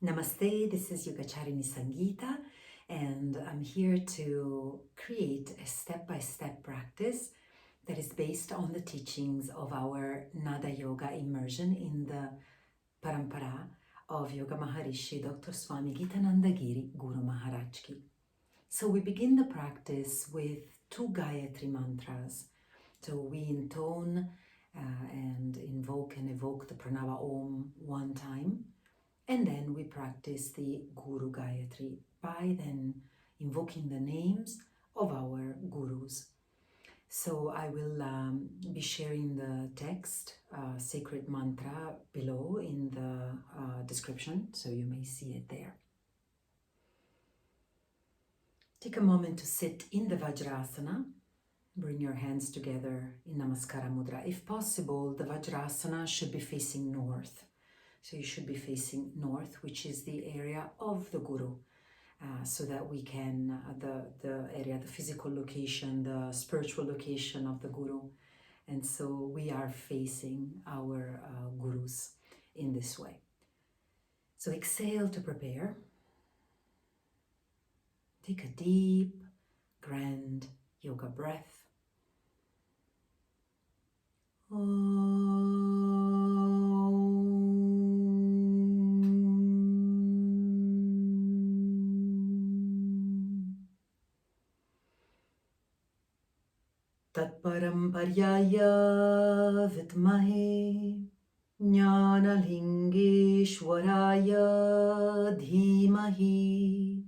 Namaste, this is Yogacharini Sangeeta, and I'm here to create a step-by-step practice that is based on the teachings of our Nada Yoga Immersion in the Parampara of Yogamaharishi Dr. Swami Gitananda Giri, Guru Maharaj. So we begin the practice with 2 Gayatri mantras. So we intone and invoke and evoke the Praṇava OM 1 time. And then we practice the Guru Gayatri by then invoking the names of our Gurus. So I will be sharing the text, sacred mantra below in the description, so you may see it there. Take a moment to sit in the Vajrasana. Bring your hands together in Namaskara Mudra. If possible, the Vajrasana should be facing north. So you should be facing north, which is the area of the Guru, so that we can, the area, the physical location, the spiritual location of the Guru. And so we are facing our Gurus in this way. So exhale to prepare. Take a deep, grand yoga breath. Tat Paramparaia Vidhmahe Jnana Lingeshvaraya Dhimahi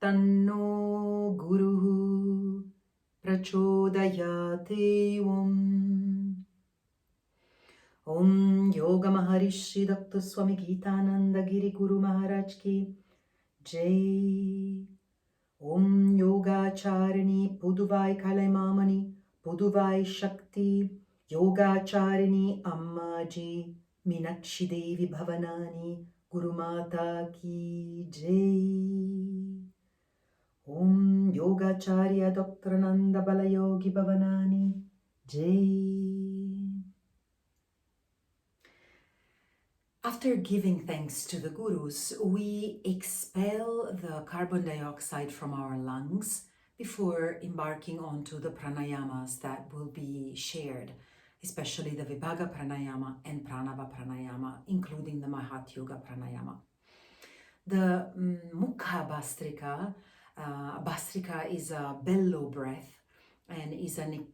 Tanno Guru Prachodayate OM. Om Yogamaharishi Dr. Swami Gitananda Giri Guru Maharaj ki Jai. Om Yogacharini Puduvai Kalaimamani Puduvai Shakti Yogacharini Ammaji Meenaskhi Devi Bhavanani Guru Mata ki Jai. Om Yogacharya Dr. Ananda Balayogi Bhavanani Jai. After giving thanks to the Gurus, we expel the carbon dioxide from our lungs before embarking onto the pranayamas that will be shared, especially the Vibhaga Prāṇāyāma and Praṇava Prāṇāyāma, including the Mahatma Pranayama. The Mukha Bhastrika, Bhastrika is a bellow breath and is a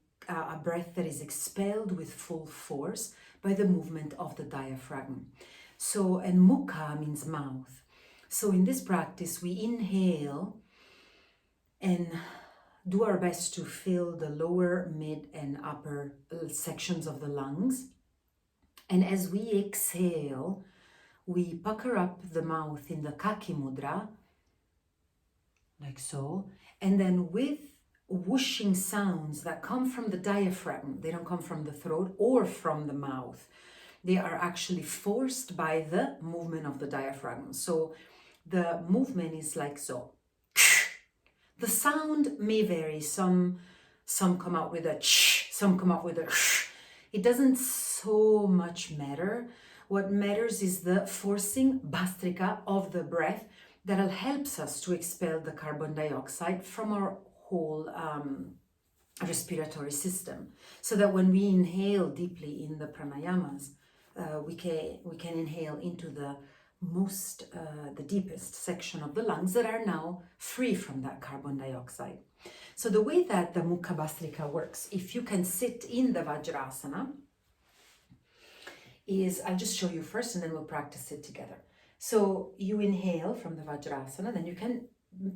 breath that is expelled with full force by the movement of the diaphragm. So, and Mukha means mouth. So in this practice, we inhale and do our best to fill the lower, mid, and upper sections of the lungs. And as we exhale, we pucker up the mouth in the Kaki Mudra, like so. And then with whooshing sounds that come from the diaphragm, they don't come from the throat or from the mouth. They are actually forced by the movement of the diaphragm. So the movement is like so. The sound may vary. Some come out with a ch, some come out with a sh. It doesn't so much matter. What matters is the forcing bhastrika of the breath that helps us to expel the carbon dioxide from our whole respiratory system. So that when we inhale deeply in the pranayamas, we can inhale into the deepest section of the lungs that are now free from that carbon dioxide. So the way that the Mukha Bhastrika works, if you can sit in the Vajrasana, is, I'll just show you first and then we'll practice it together. So you inhale from the Vajrasana, then you can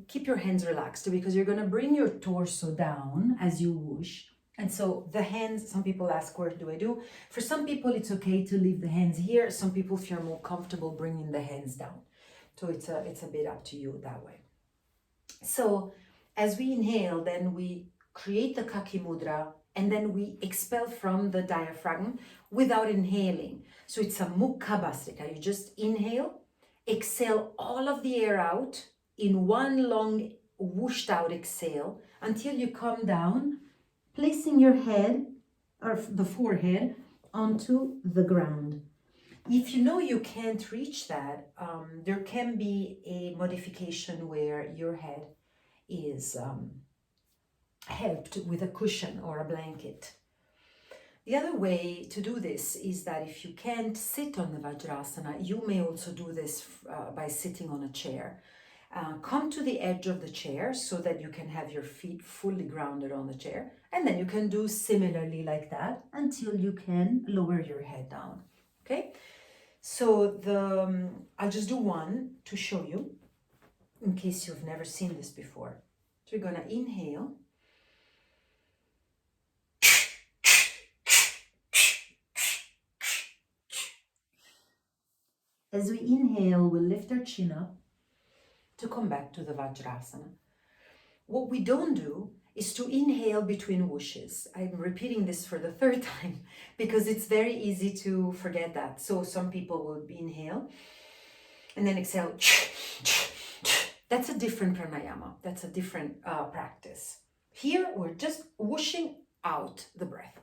keep your hands relaxed because you're going to bring your torso down as you whoosh. And so the hands, some people ask, what do I do? For some people, it's okay to leave the hands here. Some people feel more comfortable bringing the hands down. So it's a bit up to you that way. So as we inhale, then we create the Kaki Mudra and then we expel from the diaphragm without inhaling. So it's a Mukha Bhastrika. You just inhale, exhale all of the air out in one long whooshed out exhale until you come down, placing your head or the forehead onto the ground. If you know you can't reach that, there can be a modification where your head is helped with a cushion or a blanket. The other way to do this is that if you can't sit on the Vajrasana, you may also do this by sitting on a chair. Come to the edge of the chair so that you can have your feet fully grounded on the chair, and then you can do similarly like that until you can lower your head down. Okay, so I'll just do one to show you in case you've never seen this before. So we're gonna inhale. As we inhale, we'll lift our chin up to come back to the Vajrasana. What we don't do is to inhale between whooshes. I'm repeating this for the third time because it's very easy to forget that. So some people will inhale and then exhale. That's a different pranayama. That's a different practice. Here, we're just whooshing out the breath.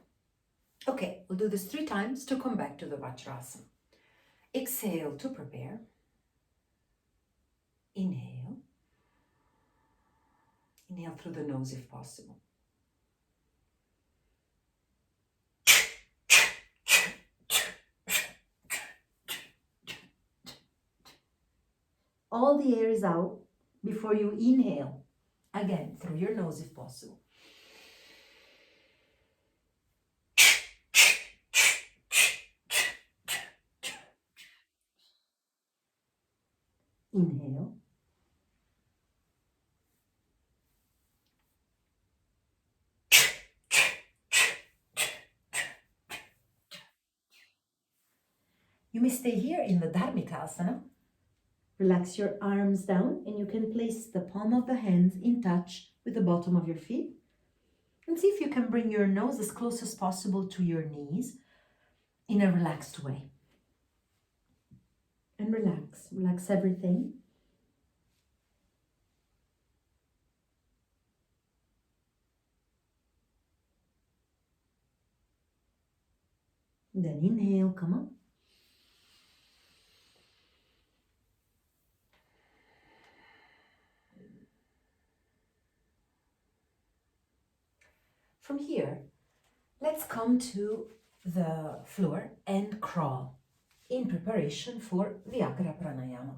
Okay, we'll do this 3 times to come back to the Vajrasana. Exhale to prepare. Inhale. Inhale through the nose if possible. All the air is out before you inhale. Again, through your nose if possible. Inhale. You may stay here in the Dharmikasana. Relax your arms down and you can place the palm of the hands in touch with the bottom of your feet. And see if you can bring your nose as close as possible to your knees in a relaxed way. And relax. Relax everything. Then inhale, come on. From here, let's come to the floor and crawl in preparation for Vyagraha Prāṇāyāma.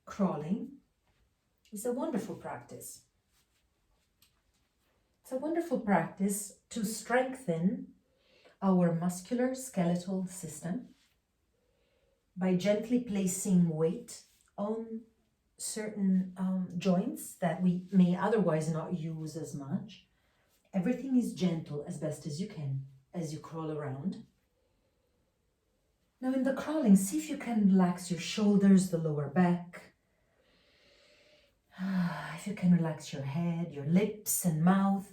Crawling is a wonderful practice. It's a wonderful practice to strengthen our muscular skeletal system by gently placing weight on certain joints that we may otherwise not use as much. Everything is gentle as best as you can as you crawl around. Now in the crawling, see if you can relax your shoulders, the lower back. If you can relax your head, your lips and mouth.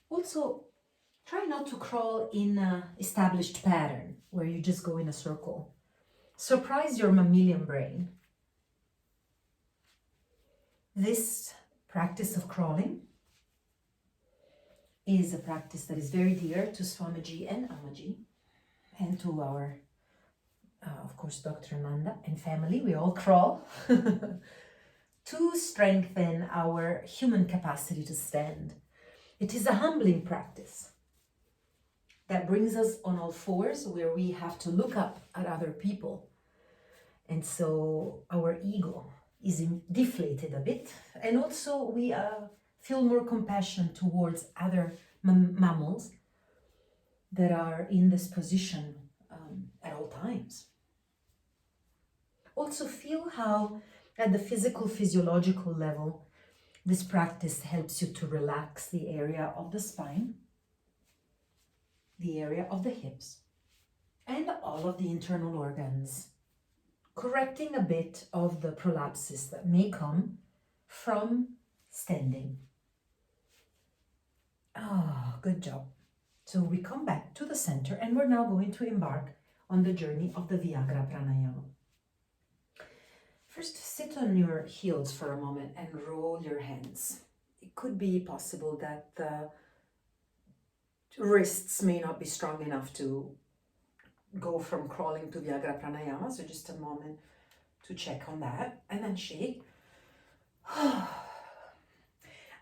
Also, try not to crawl in an established pattern where you just go in a circle. Surprise your mammalian brain. This practice of crawling is a practice that is very dear to Swamiji and Ammaji and to our, of course, Dr. Nanda and family. We all crawl to strengthen our human capacity to stand. It is a humbling practice that brings us on all fours where we have to look up at other people. And so our ego is deflated a bit, and also we feel more compassion towards other mammals that are in this position at all times. Also feel how at the physical, physiological level, this practice helps you to relax the area of the spine, the area of the hips, and all of the internal organs, correcting a bit of the prolapses that may come from standing. Ah, good job. So we come back to the center and we're now going to embark on the journey of the Vyagraha Prāṇāyāma. First, sit on your heels for a moment and roll your hands. It could be possible that the wrists may not be strong enough to go from crawling to Vyagraha Prāṇāyāma, so just a moment to check on that, and then shake. I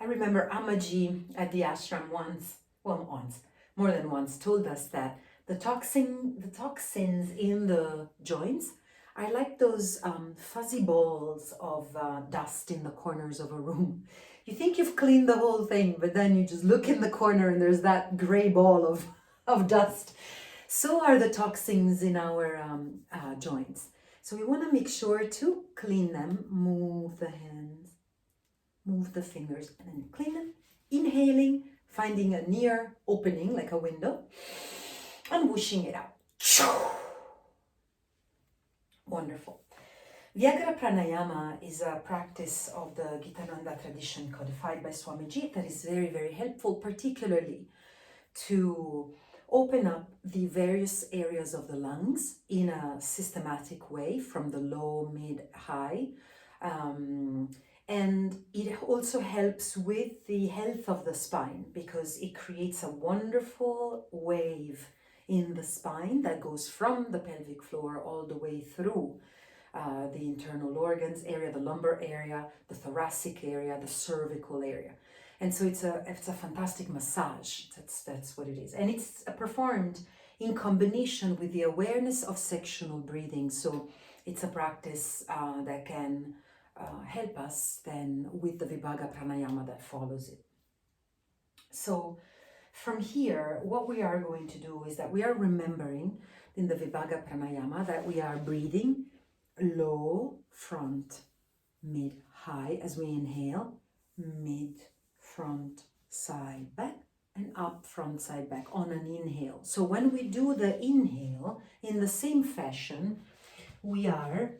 remember Ammaji at the ashram more than once, told us that the toxins in the joints are like those fuzzy balls of dust in the corners of a room. You think you've cleaned the whole thing, but then you just look in the corner and there's that gray ball of dust. So are the toxins in our joints. So we want to make sure to clean them. Move the hands, move the fingers, and then clean them. Inhaling, finding a near opening, like a window, and whooshing it out. Wonderful. Vyagraha Prāṇāyāma is a practice of the Gitananda tradition codified by Swami that is very, very helpful, particularly to open up the various areas of the lungs in a systematic way from the low, mid, high. And it also helps with the health of the spine because it creates a wonderful wave in the spine that goes from the pelvic floor all the way through the internal organs area, the lumbar area, the thoracic area, the cervical area. And so it's a fantastic massage. That's what it is. And it's performed in combination with the awareness of sectional breathing. So it's a practice that can help us then with the Vibhaga Prāṇāyāma that follows it. So from here, what we are going to do is that we are remembering in the Vibhaga Prāṇāyāma that we are breathing low, front, mid, high as we inhale, mid, front, side, back, and up, front, side, back on an inhale. So when we do the inhale in the same fashion, we are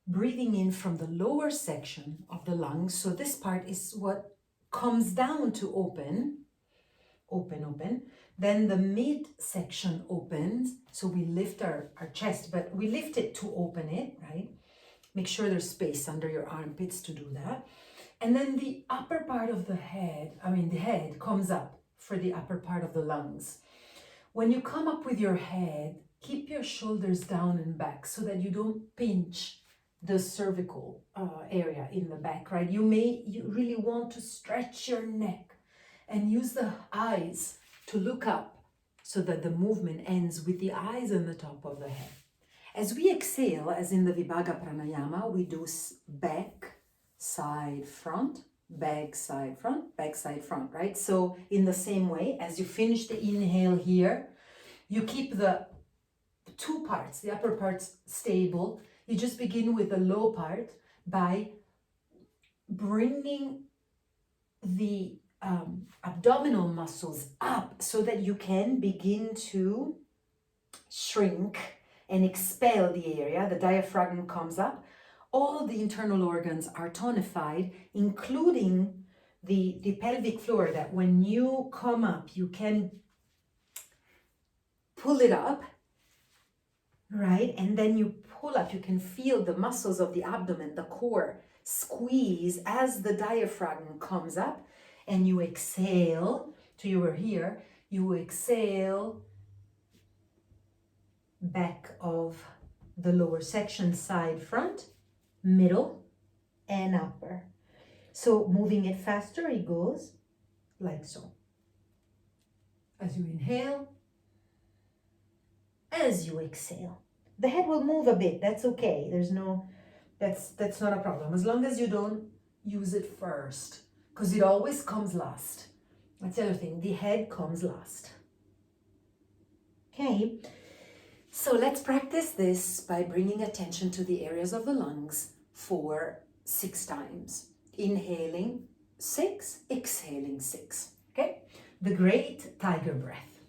breathing in from the lower section of the lungs. So this part is what comes down to open. Then the mid section opens. So we lift our chest, but we lift it to open it, right? Make sure there's space under your armpits to do that. And then the upper part of the head comes up for the upper part of the lungs. When you come up with your head, keep your shoulders down and back so that you don't pinch the cervical area in the back, right? You really want to stretch your neck and use the eyes to look up so that the movement ends with the eyes on the top of the head. As we exhale, as in the Vibhaga Prāṇāyāma, we do back, side, front, back, side, front, right? So in the same way, as you finish the inhale here, you keep the two parts, the upper parts stable. You just begin with the low part by bringing the abdominal muscles up so that you can begin to shrink and expel the area. The diaphragm comes up. All the internal organs are tonified, including the pelvic floor, that when you come up, you can pull it up, right? And then you pull up, you can feel the muscles of the abdomen, the core, squeeze as the diaphragm comes up, and you exhale to you were here, you exhale back of the lower section, side, front, middle, and upper. So moving it faster, it goes like so. As you inhale, as you exhale. The head will move a bit, that's okay. That's not a problem. As long as you don't use it first, because it always comes last. That's the other thing, the head comes last. Okay, so let's practice this by bringing attention to the areas of the lungs for 6 times. Inhaling 6, exhaling 6. Okay, the great tiger breath.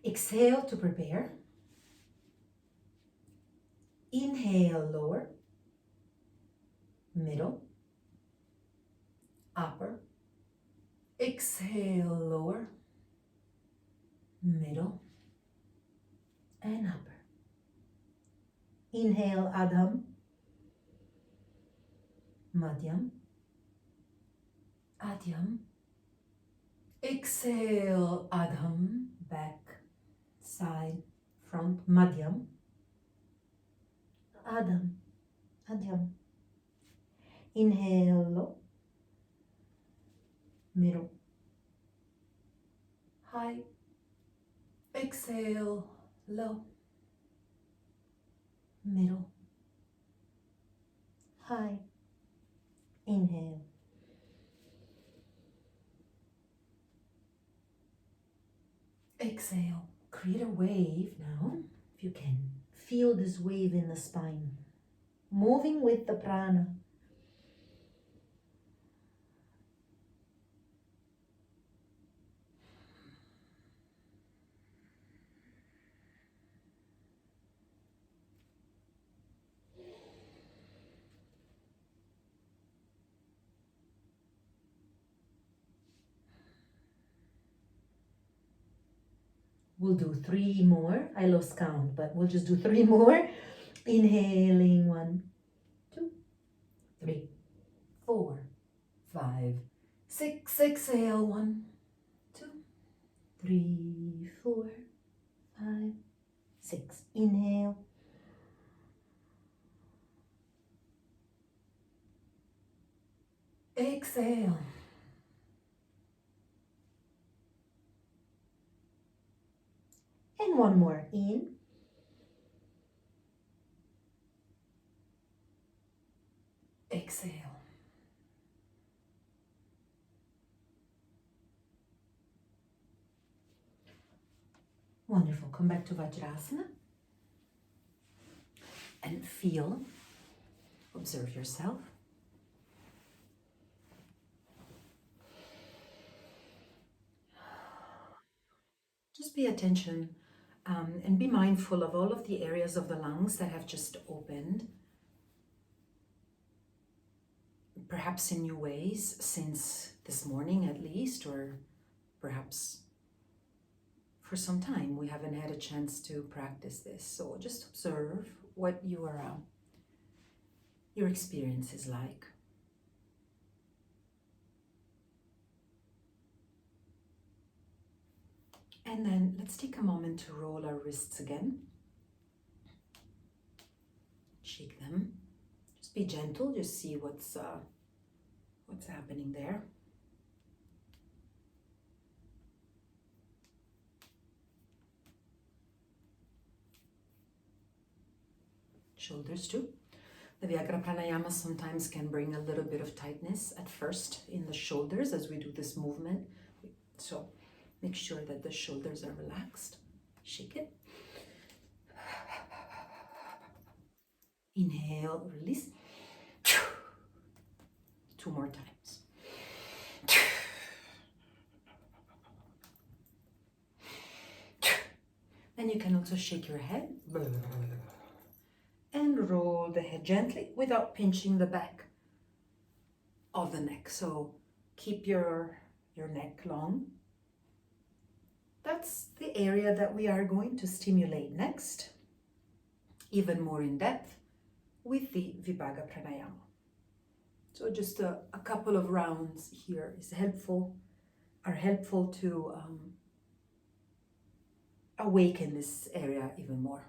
Exhale to prepare. Inhale lower, middle, upper. Exhale lower, middle, and upper. Inhale Adham, Madhyam, Adhyam, Exhale, Adham, back, side, front, Madhyam. Adham, Adhyam. Inhale, low, middle, high. Exhale, low, middle, high. Inhale. Exhale. Create a wave now, if you can. Feel this wave in the spine. Moving with the prana. We'll do 3 more. I lost count, but we'll just do 3 more. Inhaling, 1, 2, 3, 4, 5, 6. Exhale, 1, 2, 3, 4, 5, 6. Inhale. Exhale. And 1 more. In. Exhale. Wonderful. Come back to Vajrasana. And feel, observe yourself. Just pay attention and be mindful of all of the areas of the lungs that have just opened. Perhaps in new ways since this morning at least, or perhaps for some time we haven't had a chance to practice this. So just observe what your experience is like. And then let's take a moment to roll our wrists again. Shake them. Just be gentle, just see what's happening there. Shoulders too. The Vyagraha Prāṇāyāma sometimes can bring a little bit of tightness at first in the shoulders as we do this movement. So make sure that the shoulders are relaxed. Shake it. Inhale, release. 2 more times. Then you can also shake your head and roll the head gently without pinching the back of the neck. So keep your neck long. That's the area that we are going to stimulate next, even more in depth, with the Vibhaga Prāṇāyāma. So just a couple of rounds here are helpful to awaken this area even more.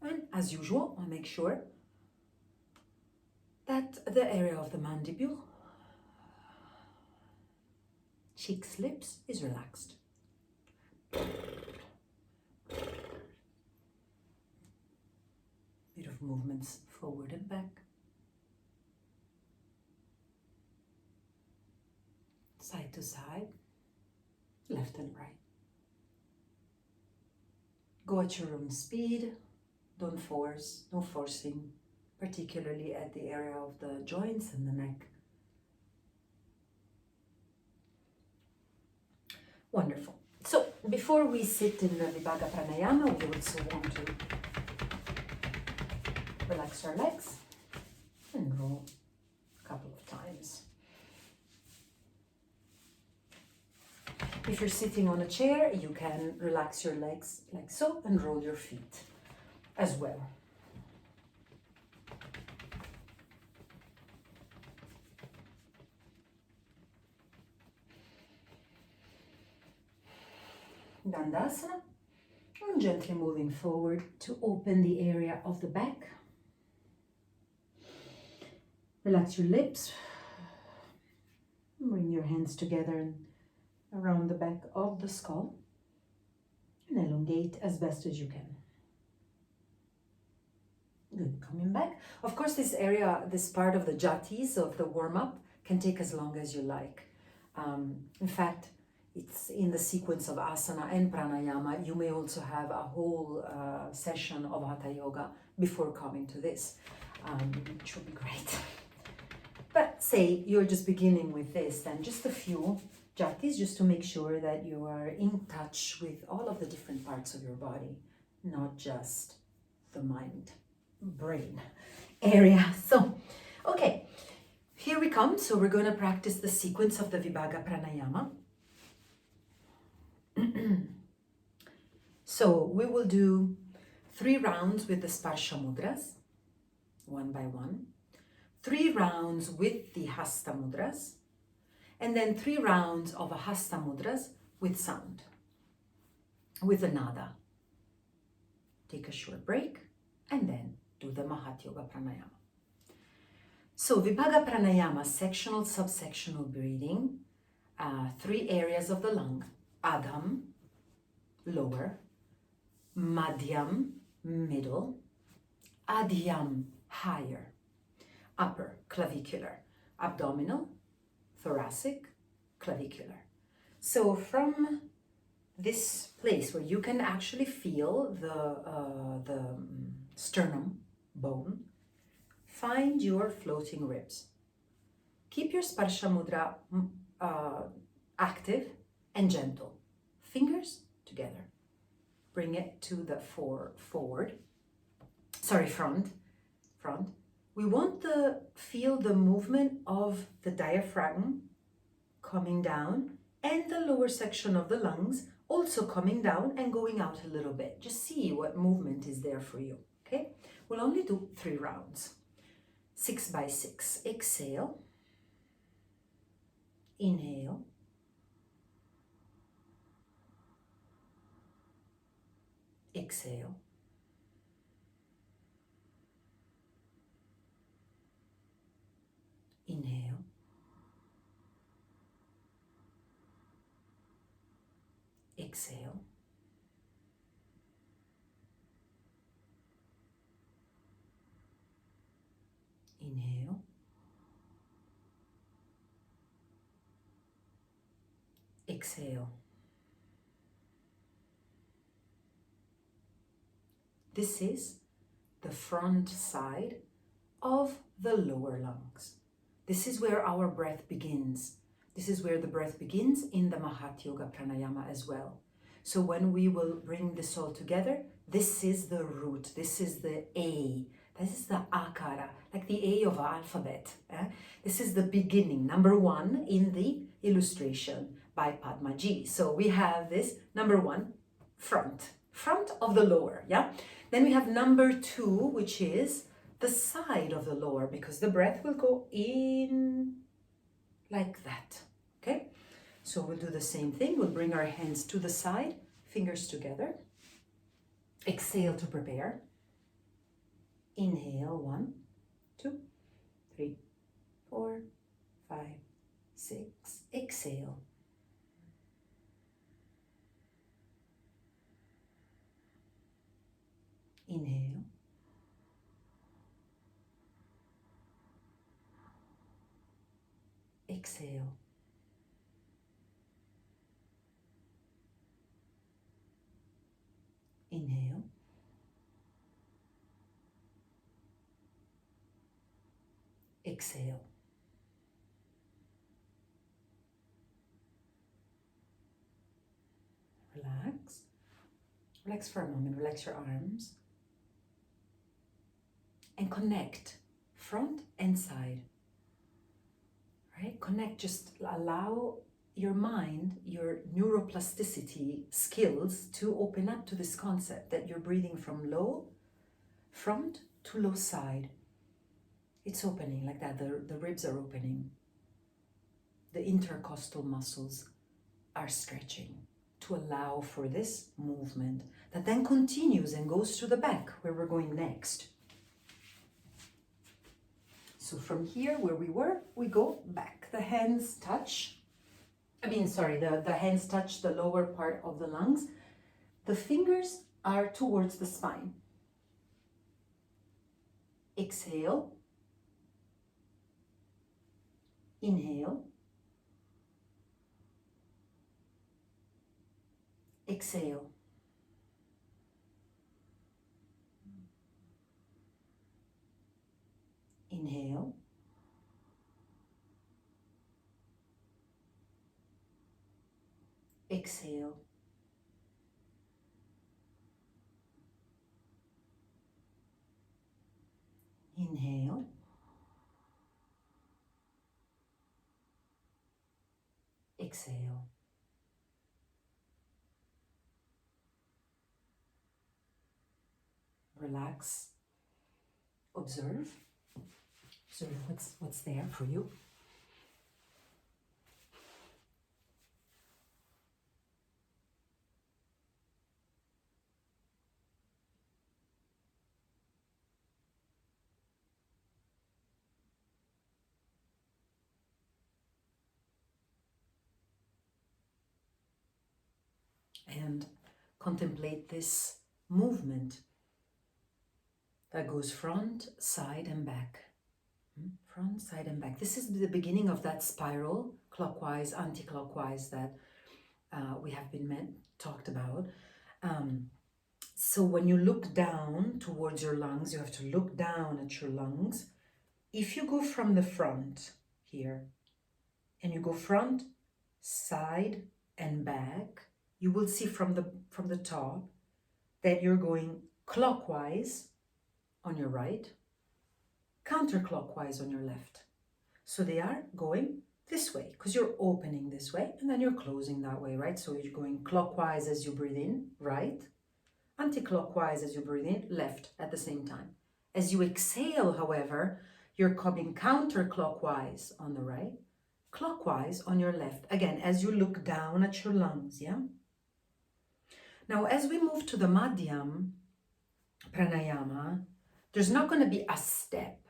And as usual, I'll make sure that the area of the mandibule, cheeks, lips is relaxed. Bit of movements forward and back. Side to side, left and right. Go at your own speed. Don't force, no forcing, particularly at the area of the joints and the neck. Wonderful. So before we sit in the Vibhaga Prāṇāyāma, we also want to relax our legs and roll a couple of times. If you're sitting on a chair, you can relax your legs like so and roll your feet as well. Dandasana. And gently moving forward to open the area of the back. Relax your lips. Bring your hands together and around the back of the skull. And elongate as best as you can. Good, coming back. Of course, this area, this part of the jatis of the warm-up can take as long as you like. In fact, it's in the sequence of asana and pranayama. You may also have a whole session of hatha yoga before coming to this, which would be great. But say you're just beginning with this, then just a few jatis just to make sure that you are in touch with all of the different parts of your body, not just the mind, brain area. So, okay, here we come. So we're going to practice the sequence of the Vibhaga Pranayama. So we will do 3 rounds with the Sparsha Mudras, one by one, 3 rounds with the Hasta Mudras, and then 3 rounds of a Hasta Mudras with sound, with the Nada. Take a short break and then do the Mahat Yoga Pranayama. So Vibhaga Pranayama, sectional, subsectional breathing, 3 areas of the lung: Adham, lower; Madhyam, middle; Adhyam, higher; upper, clavicular; abdominal, thoracic, clavicular. So from this place where you can actually feel the sternum bone, find your floating ribs. Keep your Sparsha Mudra active and gentle. Fingers together. Bring it to the front. We want to feel the movement of the diaphragm coming down and the lower section of the lungs also coming down and going out a little bit. Just see what movement is there for you, okay? We'll only do 3 rounds. 6 by 6. Exhale. Inhale. Exhale. Inhale. Exhale. Inhale. Exhale. This is the front side of the lower lungs. This is where our breath begins. This is where the breath begins in the Mahat Yoga Pranayama as well. So when we will bring this all together, this is the root, this is the A, this is the Akara, like the A of our alphabet. This is the beginning, number 1 in the illustration by Padmaji. So we have this number 1, front of the lower, yeah? Then we have number 2, which is the side of the lower, because the breath will go in like that, okay? So we'll do the same thing. We'll bring our hands to the side, fingers together. Exhale to prepare. Inhale, 1, 2, 3, 4, 5, 6. Exhale. Inhale. Exhale. Inhale. Exhale. Relax. Relax for a moment. Relax your arms. And connect front and side. Right? Connect, just allow your mind, your neuroplasticity skills to open up to this concept that you're breathing from low front to low side. It's opening like that. The ribs are opening. The intercostal muscles are stretching. to allow for this movement that then continues and goes to the back where we're going next. So from here where we were, we go back. The hands touch. The hands touch the lower part of the lungs. The fingers are towards the spine. Exhale. Inhale. Exhale. Inhale. Exhale. Inhale. Exhale. Relax. Observe. Observe what's there for you. And contemplate this movement that goes front, side, and back. Front, side, and back. This is the beginning of that spiral, clockwise, anti-clockwise, that we have been talked about. So when you look down towards your lungs, you have to look down at your lungs. If you go from the front here, and you go front, side, and back, you will see from the top that you're going clockwise on your right, counterclockwise on your left. So they are going this way because you're opening this way and then you're closing that way, right? So you're going clockwise as you breathe in, right, anti-clockwise as you breathe in, left at the same time. As you exhale, however, you're coming counterclockwise on the right, clockwise on your left. Again, as you look down at your lungs, yeah? Now, as we move to the Madhyam Pranayama, there's not going to be a step.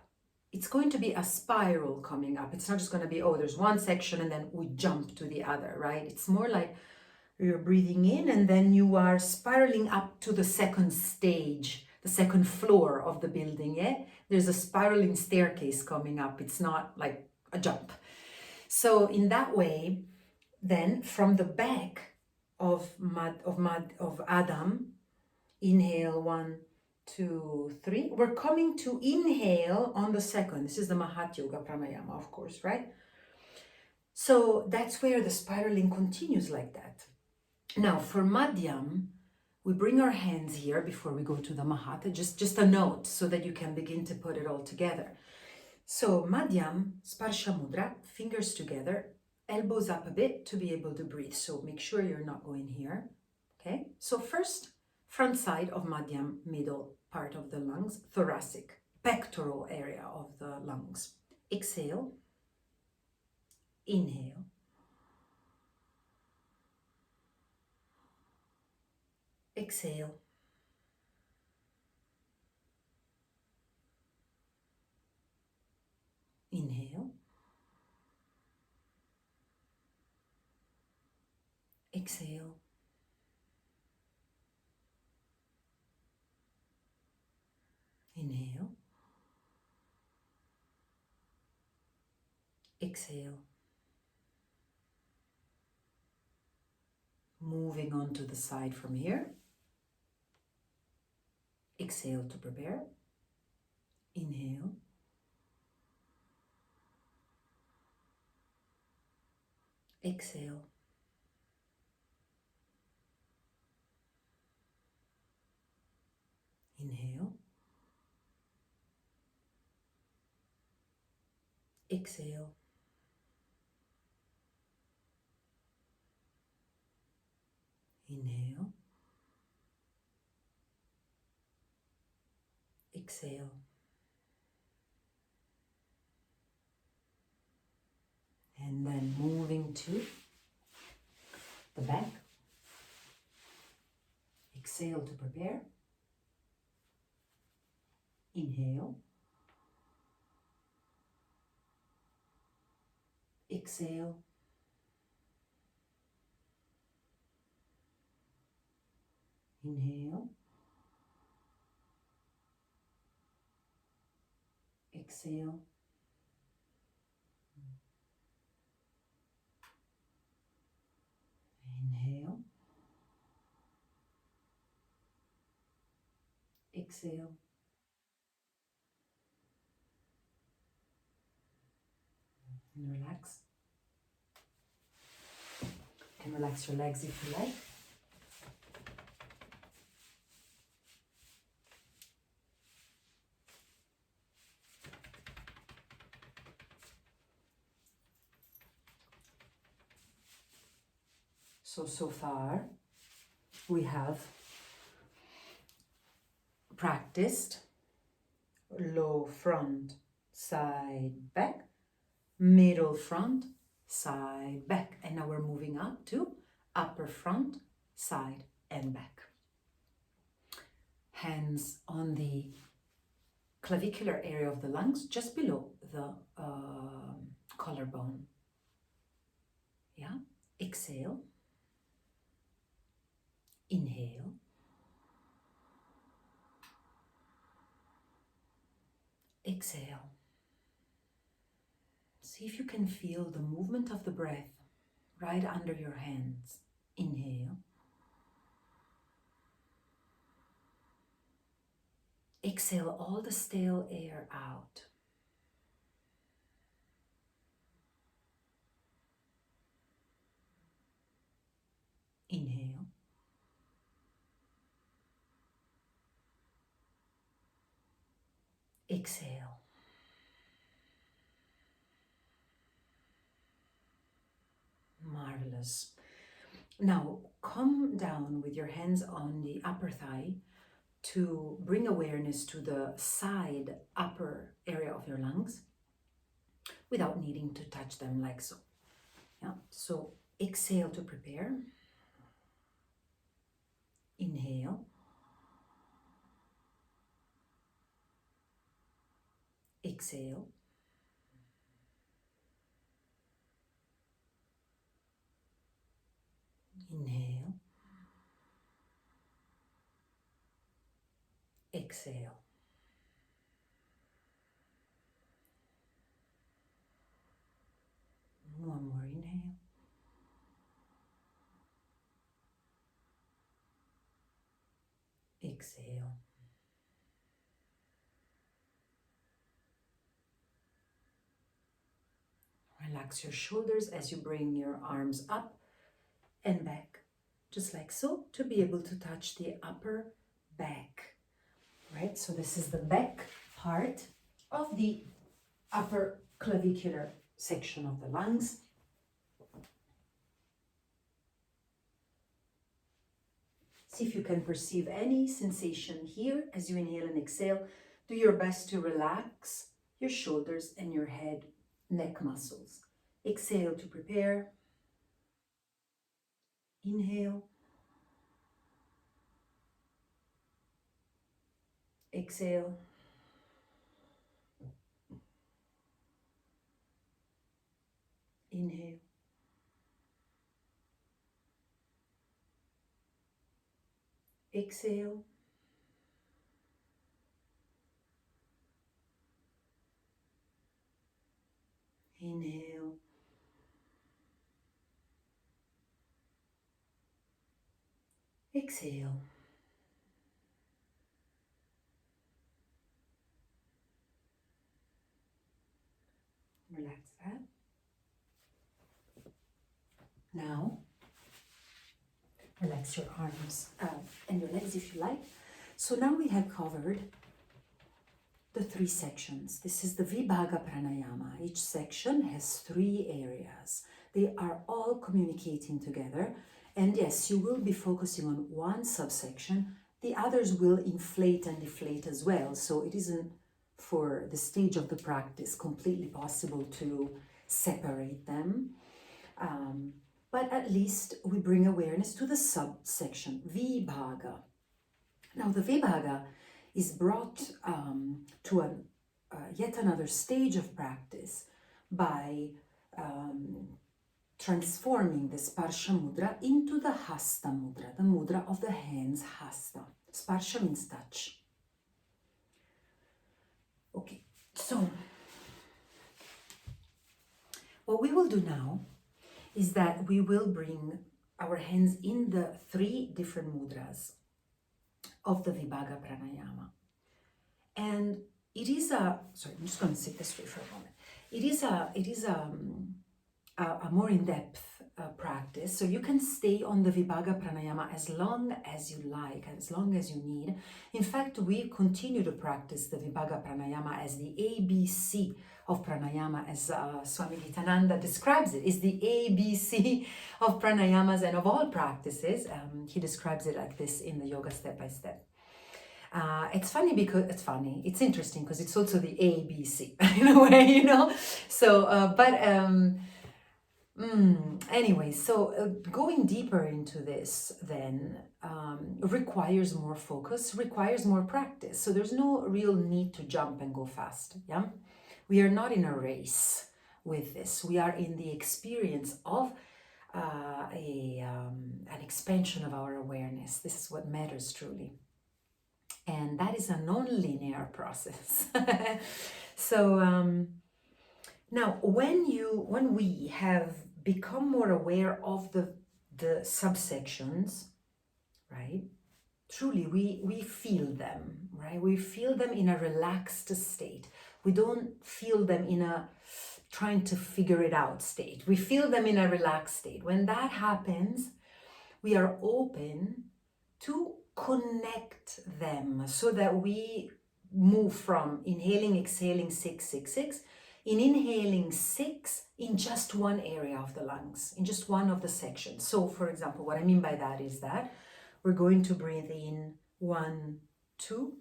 It's going to be a spiral coming up. It's not just going to be, oh, there's one section and then we jump to the other, right? It's more like you're breathing in and then you are spiraling up to the second stage, the second floor of the building, yeah? There's a spiraling staircase coming up. It's not like a jump. So in that way, then from the back of Adam, inhale, 1, 2, 3. We're coming to inhale on the second. This is the Vibhaga Prāṇāyāma, of course, right? So that's where the spiraling continues like that. Now for Madhyam, we bring our hands here before we go to the Mahata, just a note so that you can begin to put it all together. So Madhyam, Sparsha Mudra, fingers together, elbows up a bit to be able to breathe. So make sure you're not going here. Okay, so first, front side of Madhyam, middle part of the lungs, thoracic, pectoral area of the lungs. Exhale, inhale, exhale, inhale, exhale, inhale, exhale. Moving on to the side from here. Exhale to prepare. Inhale. Exhale. Inhale. Exhale. Inhale. Exhale. And then moving to the back. Exhale to prepare. Inhale. Exhale. Inhale. Exhale. Inhale. Exhale. And relax. And relax your legs if you like. So far we have practiced low front, side, back, middle front, side, back. And now we're moving up to upper front, side, and back. Hands on the clavicular area of the lungs, just below the collarbone. Yeah. Exhale. Inhale. Exhale. See if you can feel the movement of the breath right under your hands. Inhale. Exhale all the stale air out. Inhale. Exhale. Marvelous. Now come down with your hands on the upper thigh to bring awareness to the side upper area of your lungs without needing to touch them like so. Yeah. So exhale to prepare. Inhale. Exhale. Inhale. Exhale. One more inhale. Exhale. Relax your shoulders as you bring your arms up and back, just like so, to be able to touch the upper back. Right? So this is the back part of the upper clavicular section of the lungs. See if you can perceive any sensation here as you inhale and exhale. Do your best to relax your shoulders and your head, neck muscles. Exhale to prepare. Inhale. Exhale. Inhale. Exhale. Inhale. Exhale. Relax that. Now, relax your arms and your legs if you like. So now we have covered the 3 sections. This is the Vibhaga Pranayama. Each section has 3 areas. They are all communicating together. And yes, you will be focusing on one subsection. The others will inflate and deflate as well. So it isn't, for the stage of the practice, completely possible to separate them. But at least we bring awareness to the subsection, Vibhaga. Now the Vibhaga is brought to yet another stage of practice by transforming the Sparsha Mudra into the Hasta Mudra, the mudra of the hands, Hasta. Sparsha means touch. Okay, so what we will do now is that we will bring our hands in the 3 different mudras of the Vibhaga Pranayama. And it is a, sorry, I'm just going to sit this way for a moment. It is a more in-depth practice. So you can stay on the Vibhaga Pranayama as long as you like, as long as you need. In fact, we continue to practice the Vibhaga Pranayama as the ABC of Pranayama, as Swami Gitananda describes it. It's the ABC of Pranayamas and of all practices. He describes it like this in the Yoga Step by Step. It's funny because it's interesting because it's also the ABC in a way, you know. So, anyway, so going deeper into this then requires more focus, requires more practice. So there's no real need to jump and go fast. Yeah, we are not in a race with this. We are in the experience of an expansion of our awareness. This is what matters truly. And that is a non-linear process. So now when we have become more aware of the subsections, right? Truly, we feel them, right? We feel them in a relaxed state. We don't feel them in a trying to figure it out state. We feel them in a relaxed state. When that happens, we are open to connect them so that we move from inhaling, exhaling 6, 6, 6, in inhaling 6 in just one area of the lungs, in just one of the sections. So for example, what I mean by that is that we're going to breathe in 1, 2,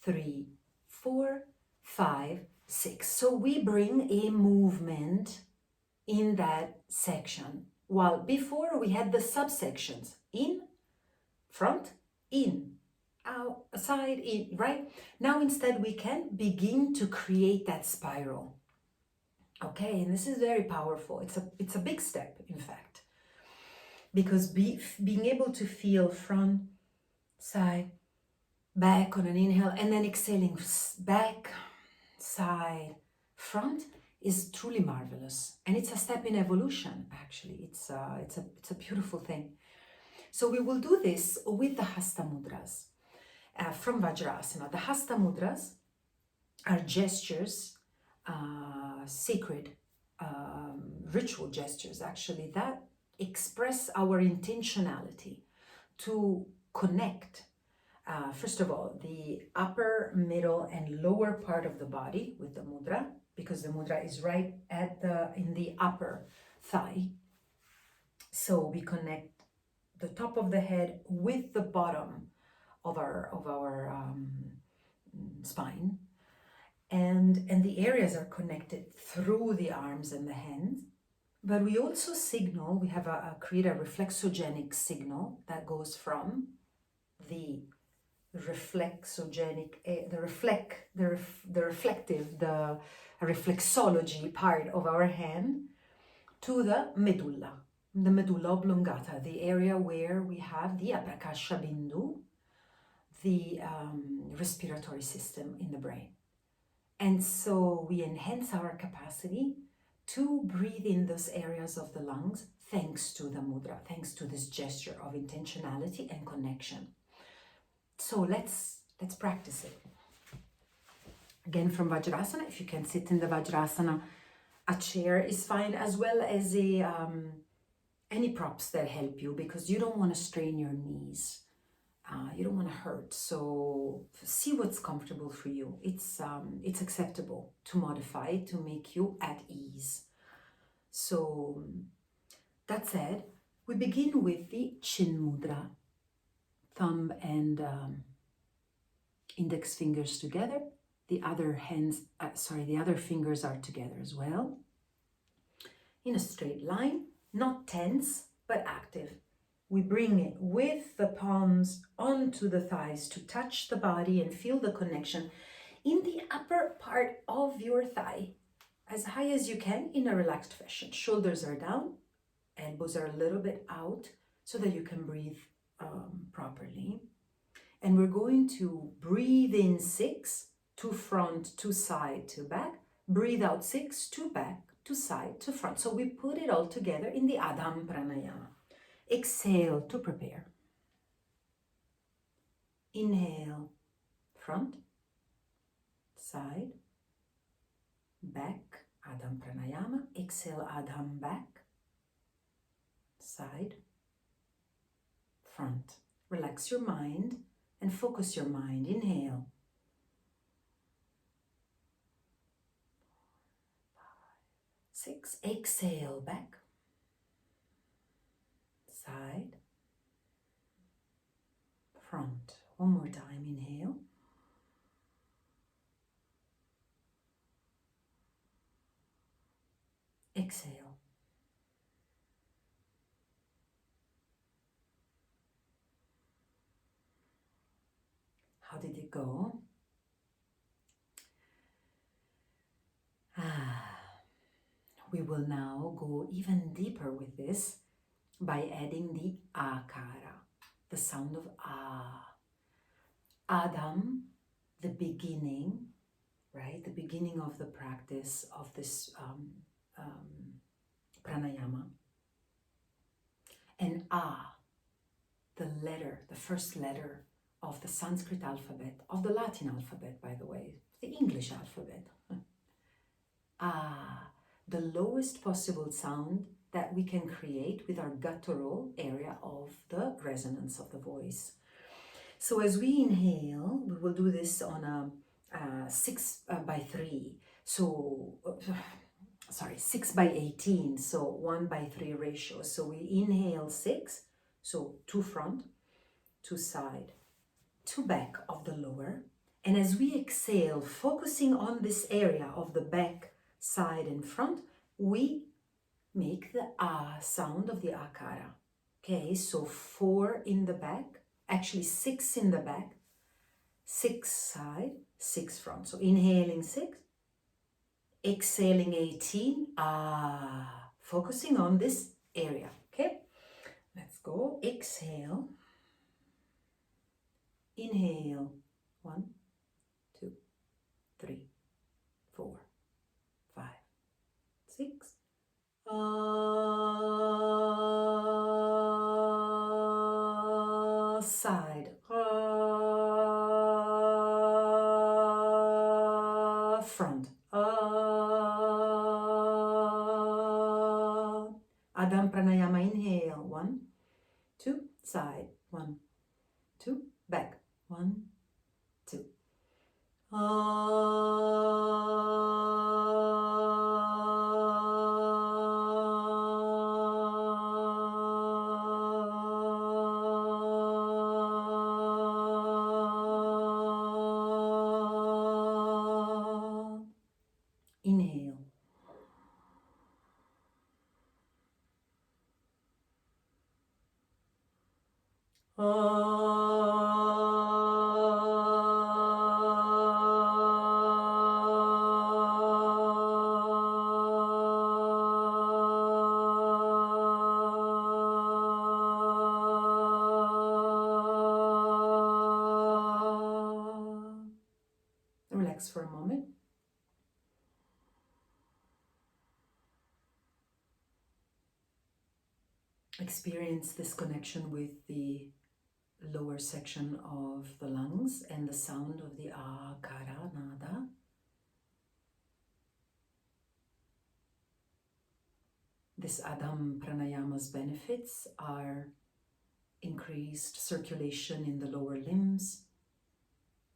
3, 4, 5, 6. So we bring a movement in that section, while before we had the subsections: in, front, in, out, side, in, right? Now instead we can begin to create that spiral. Okay, and this is very powerful. It's a big step, in fact, because being able to feel front, side, back on an inhale, and then exhaling back, side, front is truly marvelous, and it's a step in evolution. Actually, it's a beautiful thing. So we will do this with the Hasta Mudras from Vajrasana. The Hasta Mudras are gestures, sacred ritual gestures, actually, that express our intentionality to connect, first of all, the upper, middle, and lower part of the body with the mudra, because the mudra is right in the upper thigh. So we connect the top of the head with the bottom of our spine, and the areas are connected through the arms and the hands. But we also signal, we have create a reflexogenic signal that goes from the reflexogenic, the reflexology part of our hand to the medulla oblongata, the area where we have the aprakasha bindu, the respiratory system in the brain. And so we enhance our capacity to breathe in those areas of the lungs thanks to the mudra, thanks to this gesture of intentionality and connection. So let's practice it. Again, from Vajrasana, if you can sit in the Vajrasana, a chair is fine, as well as any props that help you, because you don't want to strain your knees. You don't want to hurt. So see what's comfortable for you. It's acceptable to modify to make you at ease. So that said, we begin with the Chin Mudra. Thumb and index fingers together. The other fingers are together as well. In a straight line, not tense, but active. We bring it with the palms onto the thighs to touch the body and feel the connection in the upper part of your thigh, as high as you can in a relaxed fashion. Shoulders are down, elbows are a little bit out so that you can breathe properly. And we're going to breathe in 6, to front, to side, to back. Breathe out 6, to back, to side, to front. So we put it all together in the Adham Pranayama. Exhale to prepare. Inhale, front, side, back, Adham Pranayama. Exhale, Adham, back, side, front. Relax your mind and focus your mind. Inhale. 6. Exhale, back, side, front. One more time. Inhale. Exhale. How did it go? We will now go even deeper with this by adding the akara, the sound of ah. Adham, the beginning, right? The beginning of the practice of this pranayama. And ah, the letter, the first letter of the Sanskrit alphabet, of the Latin alphabet, by the way, the English alphabet. Ah, the lowest possible sound that we can create with our guttural area of the resonance of the voice. So as we inhale, we will do this on a 6 by 3. So, 6 by 18. So 1 by 3 ratio. So we inhale 6. So 2 front, 2 side, 2 back of the lower. And as we exhale, focusing on this area of the back, side and front, we make the ah sound of the akara. Okay, so 4 in the back, actually 6 in the back, 6 side, 6 front. So inhaling 6, exhaling 18, ah, focusing on this area. Okay, let's go. Exhale, inhale, 1, 2, 3, 4, 5, 6. Side. Front. Adham Pranayama. Inhale. 1, 2. Side. 1, 2. Back. 1, 2. Inhale. Relax for a moment. Experience this connection with the lower section of the lungs and the sound of the akara, nada. This Adham Pranayama's benefits are increased circulation in the lower limbs,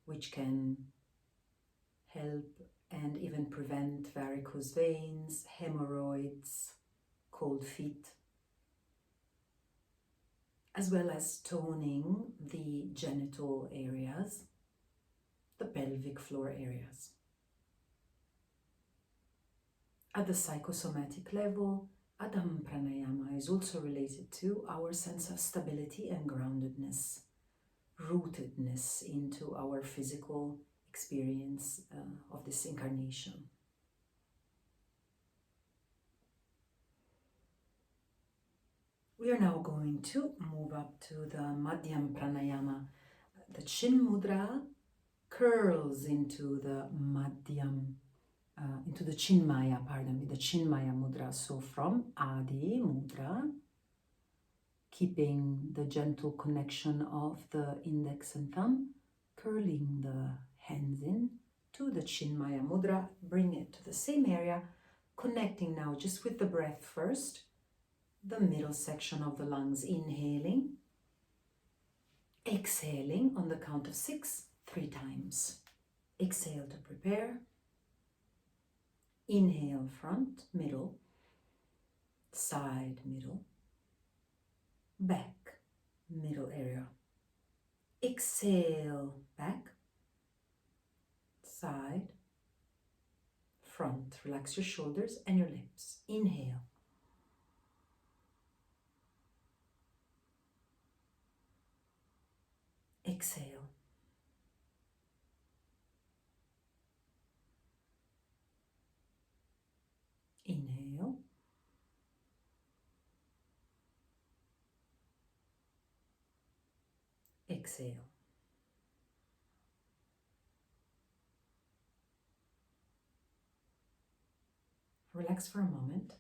which can help and even prevent varicose veins, hemorrhoids, cold feet, as well as toning the genital areas, the pelvic floor areas. At the psychosomatic level, Adam Pranayama is also related to our sense of stability and groundedness, rootedness into our physical experience of this incarnation. We are now going to move up to the Madhyam Pranayama. The Chin Mudra curls into the Madhyam, into the Chinmaya, pardon me, the Chinmaya Mudra. So from Adi Mudra, keeping the gentle connection of the index and thumb, curling the hands in to the Chinmaya Mudra, bring it to the same area, connecting now just with the breath first, the middle section of the lungs, inhaling, exhaling on the count of 6, 3 times. Exhale to prepare. Inhale, front, middle, side, middle, back, middle area. Exhale, back, side, front. Relax your shoulders and your lips. Inhale. Exhale. Inhale. Exhale. Relax for a moment.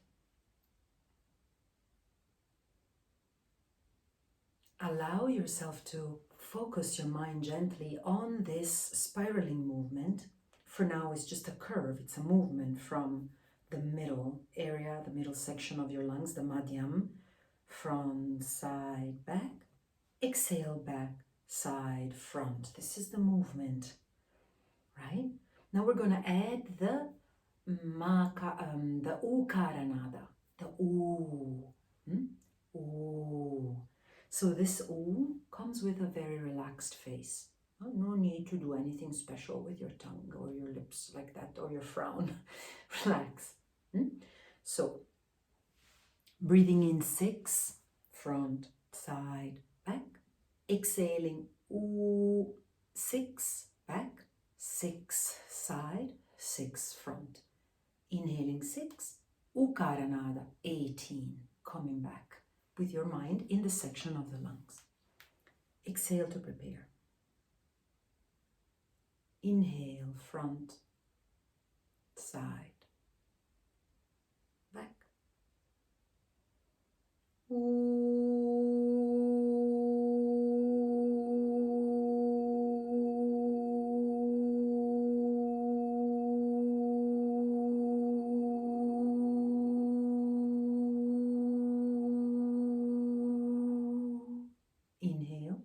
Allow yourself to focus your mind gently on this spiraling movement. For now, it's just a curve. It's a movement from the middle area, the middle section of your lungs, the madhyam, front, side, back. Exhale, back, side, front. This is the movement, right? Now we're going to add the Ukara Nada, the Oo. Oo. So this O comes with a very relaxed face. No need to do anything special with your tongue or your lips like that, or your frown. Relax. So, breathing in 6, front, side, back. Exhaling, O, 6, back, 6, side, 6, front. Inhaling 6, Ukara Nada, 18, coming back with your mind in the section of the lungs. Exhale to prepare. Inhale, front, side, back. Inhale.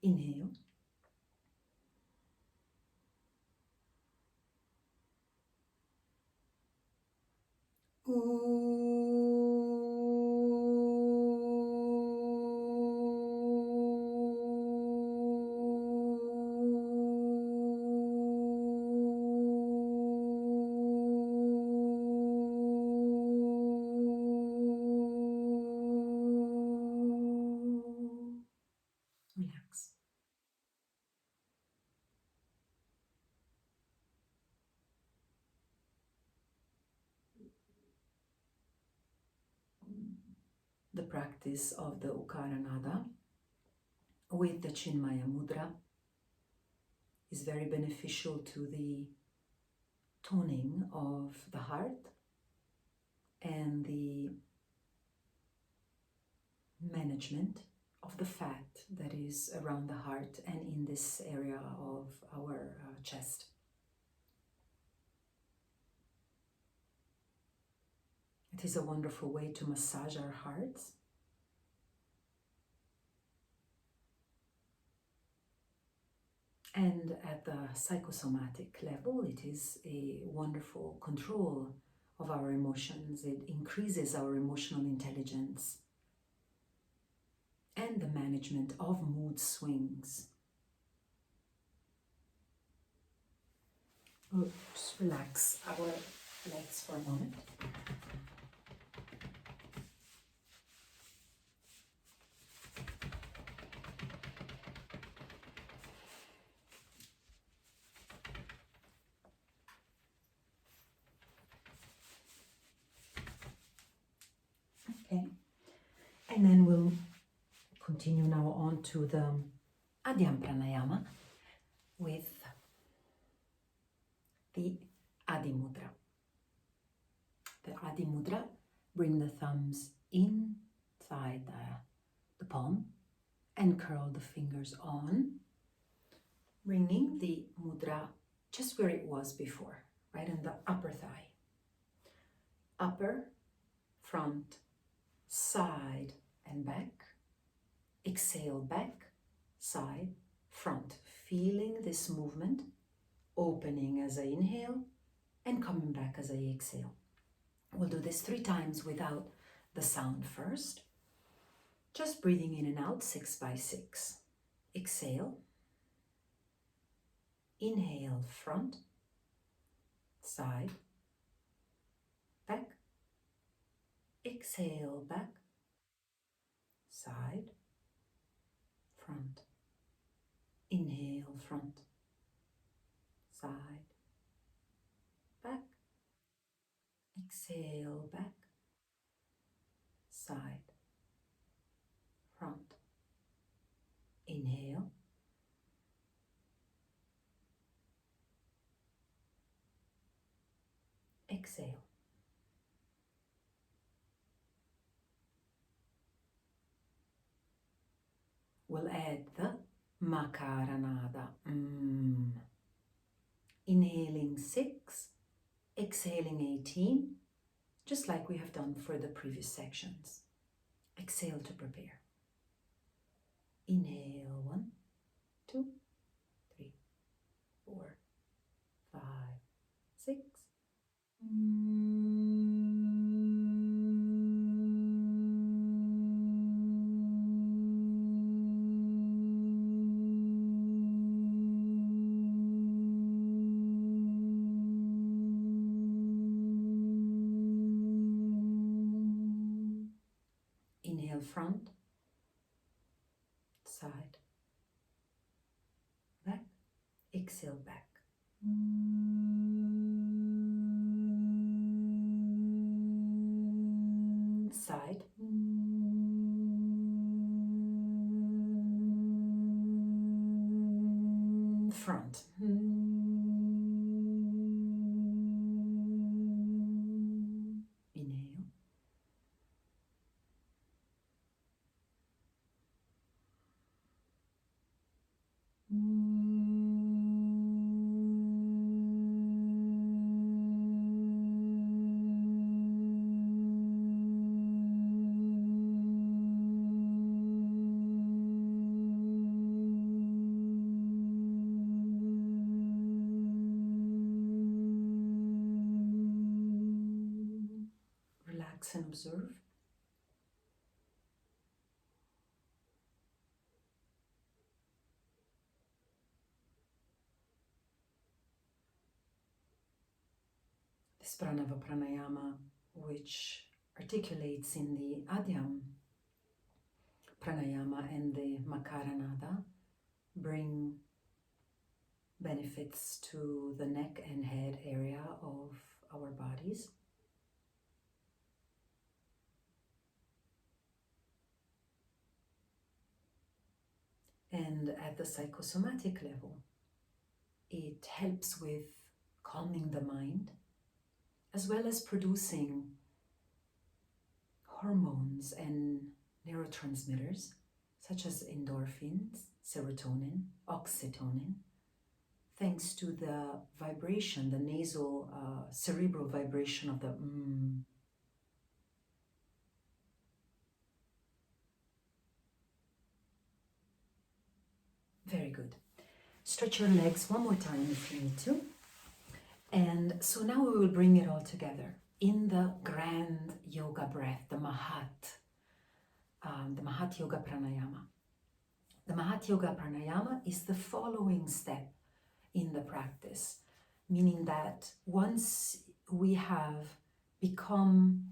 Inhale. Relax. The practice of the Ukara Nada with the Chinmaya Mudra is very beneficial to the toning of the heart and the management of the fat that is around the heart and in this area of our chest. It is a wonderful way to massage our hearts And at the psychosomatic level, it is a wonderful control of our emotions. It increases our emotional intelligence and the management of mood swings. Just relax our legs for a moment. Okay, and then we'll continue now on to the Adhyam Pranayama with the Adi Mudra. The Adi Mudra, bring the thumbs inside the palm and curl the fingers on, bringing the mudra just where it was before, right on the upper thigh. Upper, front, side and back. Exhale, back, side, front. Feeling this movement, opening as I inhale and coming back as I exhale. We'll do this 3 times without the sound first. Just breathing in and out, 6 by 6. Exhale. Inhale, front, side, back. Exhale, back, side, front. Inhale, front, side, back. Exhale, back, side, front. Inhale. Exhale. We'll add the Makarana. Inhaling 6, exhaling 18, just like we have done for the previous sections. Exhale to prepare. Inhale 1, 2, 3, 4, 5, 6. Inhale front, side, back, exhale back. Side. Front. Inhale. Relax and observe. This Praṇava Prāṇāyāma, which articulates in the Adhyam Pranayama and the Makaranada, bring benefits to the neck and head area of our bodies. And at the psychosomatic level, it helps with calming the mind, as well as producing hormones and neurotransmitters, such as endorphins, serotonin, oxytocin, thanks to the vibration, the nasal, cerebral vibration of the Very good. Stretch your legs one more time if you need to. And so now we will bring it all together in the grand yoga breath, the Mahat Yoga Pranayama. The Mahat Yoga Pranayama is the following step in the practice, meaning that once we have become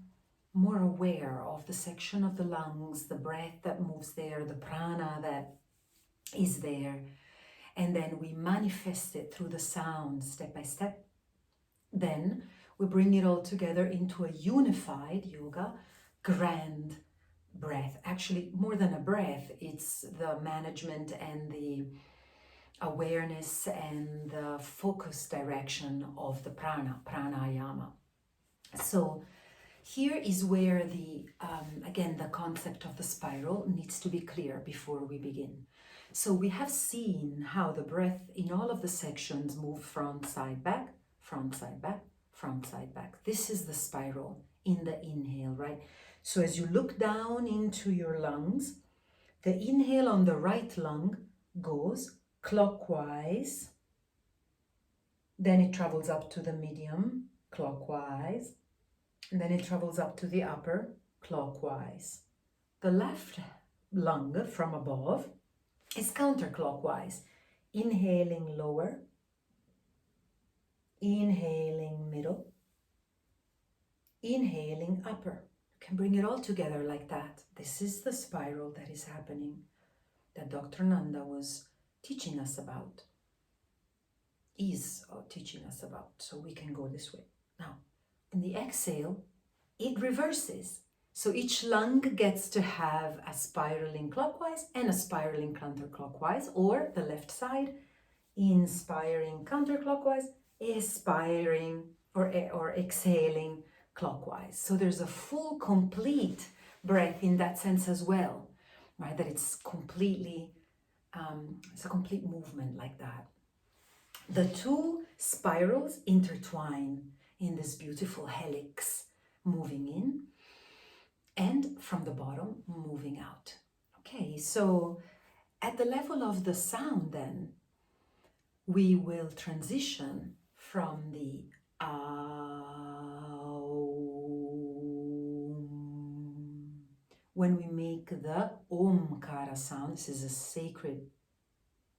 more aware of the section of the lungs, the breath that moves there, the prana that is there, and then we manifest it through the sound step by step, then we bring it all together into a unified yoga, grand breath. Actually, more than a breath, it's the management and the awareness and the focus direction of the pranayama. So here is where the, again, the concept of the spiral needs to be clear before we begin. So we have seen how the breath in all of the sections move front, side, back, front, side, back, front, side, back. This is the spiral in the inhale, right? So as you look down into your lungs, the inhale on the right lung goes clockwise, then it travels up to the medium, clockwise, and then it travels up to the upper, clockwise. The left lung from above is counterclockwise, inhaling lower, inhaling middle, inhaling upper. You can bring it all together like that. This is the spiral that is happening, that Dr. Nanda was teaching us about, teaching us about, so we can go this way. Now, in the exhale, it reverses. So each lung gets to have a spiraling clockwise and a spiraling counterclockwise, or the left side, inspiring counterclockwise, expiring or exhaling clockwise. So there's a full, complete breath in that sense as well, right? That it's completely, it's a complete movement like that. The two spirals intertwine in this beautiful helix, moving in and from the bottom moving out. Okay, so at the level of the sound then, we will transition from the when we make the Omkara sound. This is a sacred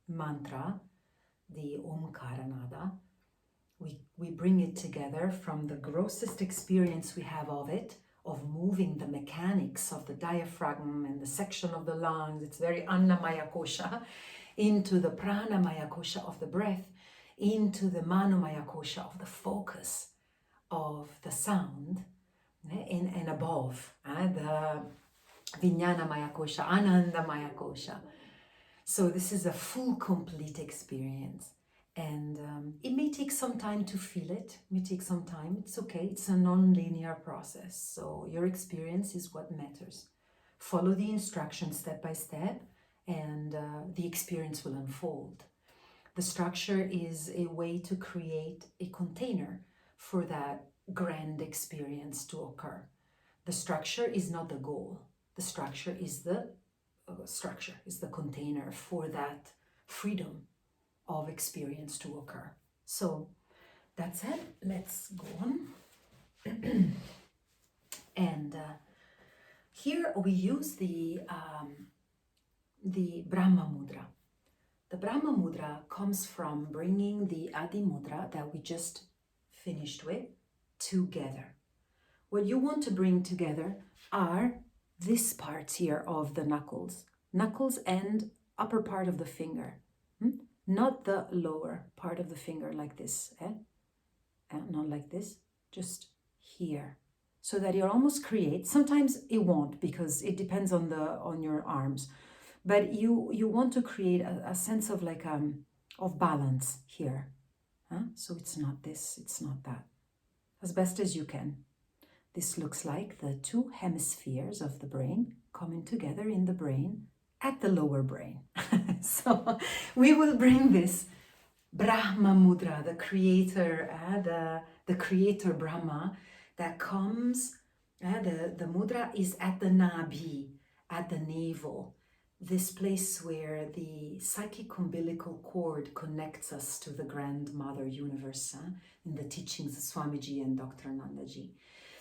mantra, the Omkara Nada. We bring it together from the grossest experience we have of it, of moving the mechanics of the diaphragm and the section of the lungs. It's very Annamaya Kosha, into the Pranamaya Kosha of the breath, into the Manomaya Kosha of the focus of the sound, and above, the Vijnana Maya Kosha, Ananda Maya Kosha. So this is a full, complete experience. And it may take some time to feel it. It may take some time. It's okay. It's a non-linear process. So your experience is what matters. Follow the instructions step by step, and the experience will unfold. The structure is a way to create a container for that grand experience to occur. The structure is not the goal. The structure is the container for that freedom of experience to occur. So that's it. Let's go on. And here we use the Brahma Mudra. The Brahma Mudra comes from bringing the Adi Mudra that we just finished with together. What you want to bring together are these parts here of the knuckles and upper part of the finger. Not the lower part of the finger like this, not like this, just here. So that you almost create, sometimes it won't because it depends on your arms, but you want to create a sense of like of balance here. So it's not this, it's not that. As best as you can. This looks like the two hemispheres of the brain coming together in the brain at the lower brain. So we will bring this Brahma Mudra, the creator, the creator Brahma that comes, the mudra is at the Nabhi, at the navel, this place where the psychic umbilical cord connects us to the Grand Mother Universe, in the teachings of Swamiji and Dr. Nandaji,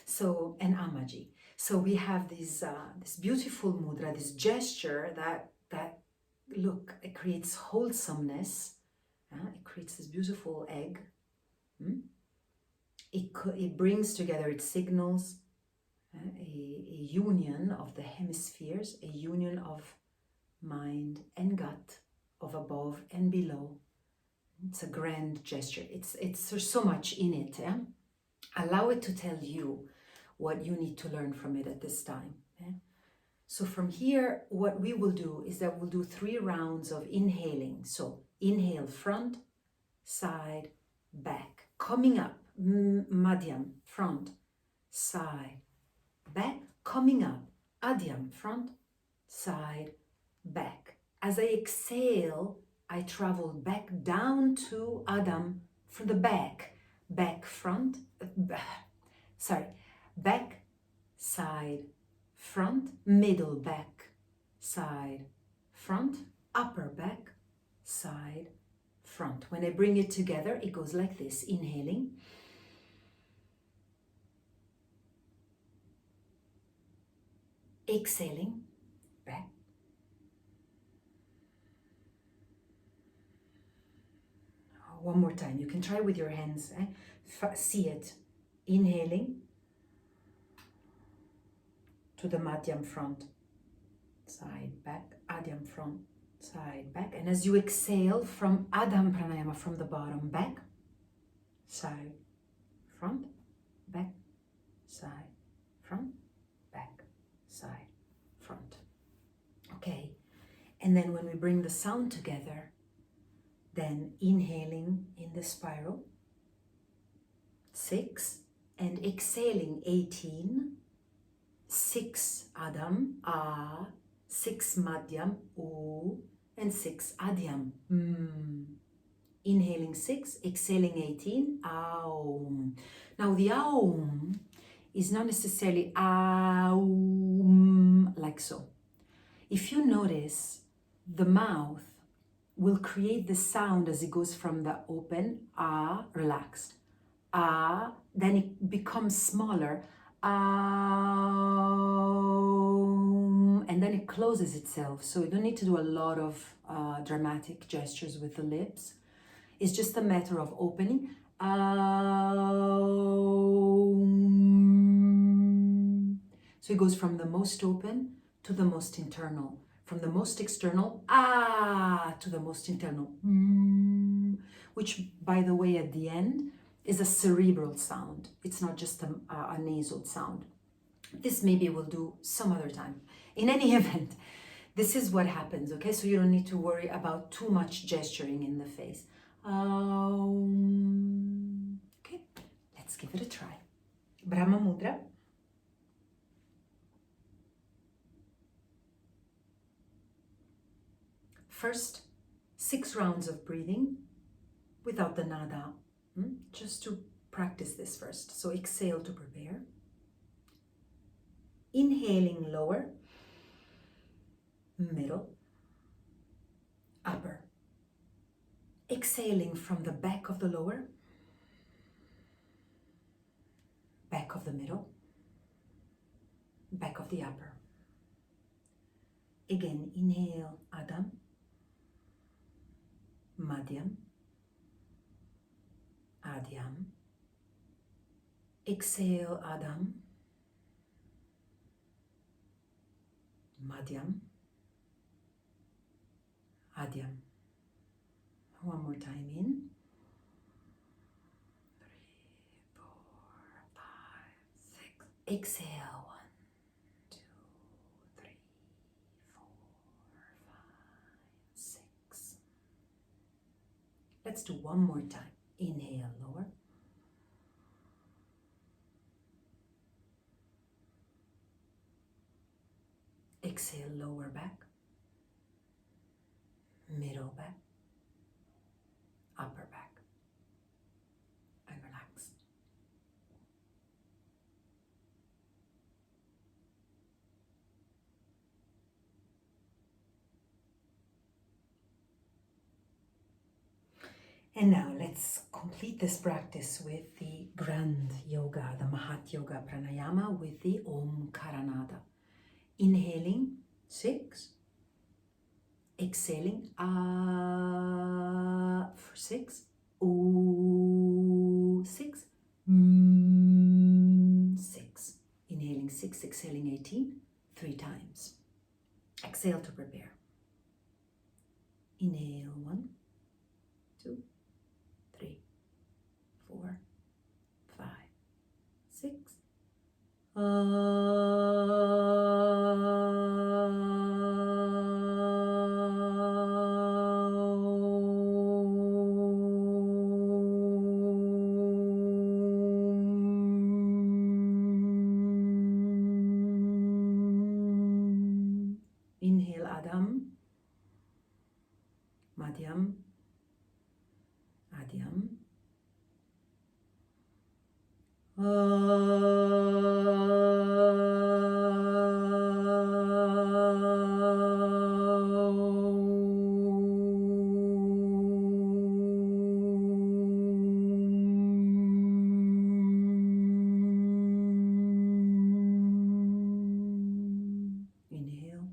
so, and Ammaji. So we have this beautiful mudra, this gesture that look, it creates wholesomeness. It creates this beautiful egg. It brings together, it signals a union of the hemispheres, a union of mind and gut, of above and below. It's a grand gesture. There's so much in it. Allow it to tell you what you need to learn from it at this time. So from here, what we will do is that we'll do 3 rounds of inhaling. So inhale, front, side, back, coming up, madhyam, front, side, back, coming up, adhyam, front, side, back. As I exhale, I travel back down to Adham from the back, front, back, side, front, middle, back, side, front, upper back, side, front. When I bring it together, it goes like this, inhaling. Exhaling, back. One more time. You can try with your hands. See it. Inhaling to the madhyam, front, side, back, adhyam, front, side, back. And as you exhale from Adham Pranayama, from the bottom, back, side, front, back, side, front, back, side, front. Okay. And then when we bring the sound together, then inhaling in the spiral, 6, and exhaling 18, 6 Adham, A, 6 Madhyam, U, and 6 Adhyam. Inhaling 6, exhaling 18, Aum. Now the Aum is not necessarily Aum like so. If you notice, the mouth will create the sound as it goes from the open, relaxed, then it becomes smaller, and then it closes itself. So you don't need to do a lot of dramatic gestures with the lips. It's just a matter of opening. So it goes from the most open to the most internal. From the most external, to the most internal, which, by the way, at the end is a cerebral sound. It's not just a nasal sound. This maybe we'll do some other time. In any event, this is what happens, okay? So you don't need to worry about too much gesturing in the face. Okay, let's give it a try. Brahma Mudra. First, 6 rounds of breathing without the nada, just to practice this first. So exhale to prepare. Inhaling lower, middle, upper. Exhaling from the back of the lower, back of the middle, back of the upper. Again, inhale, Adham, Madhyam, Adhyam. Exhale, Adham, Madhyam, Adhyam. One more time in. 3, 4, 5, 6. Exhale. 1, 2, 3, 4, 5, 6. Let's do one more time. Inhale, lower. Exhale, lower back. Middle back. Upper back. And relax. And now let's complete this practice with the grand yoga, the Mahat Yoga Pranayama with the Om Nada. Inhaling 6, exhaling for 6, O 6, 6. Inhaling 6, exhaling 18, 3 times. Exhale to prepare. Inhale 1, 2, 3, 4, 5, 6. Inhale Adam, Madhyam, Adhyam. Inhale.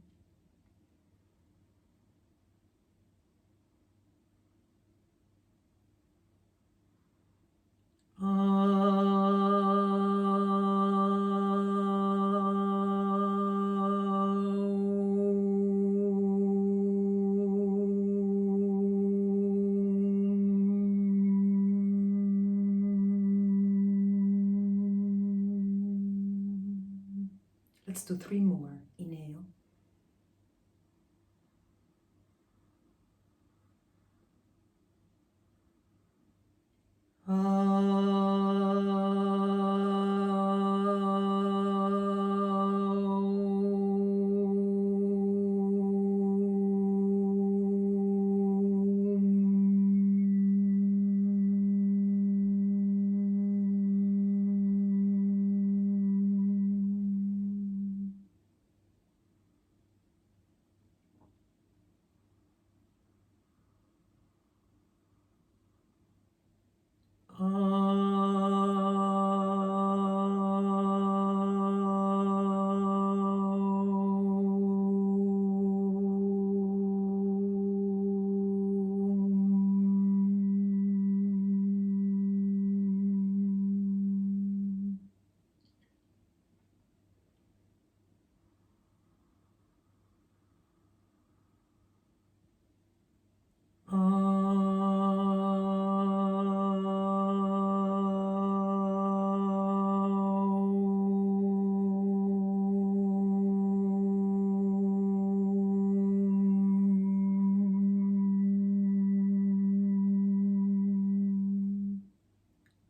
Let's do 3 more. Inhale.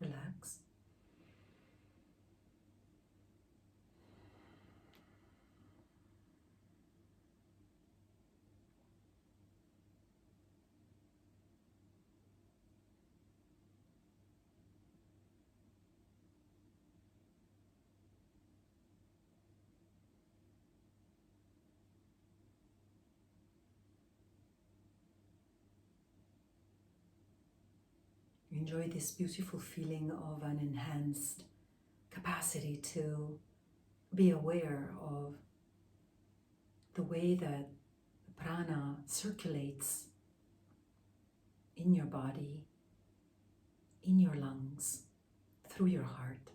Relax. Enjoy this beautiful feeling of an enhanced capacity to be aware of the way that the prana circulates in your body, in your lungs, through your heart.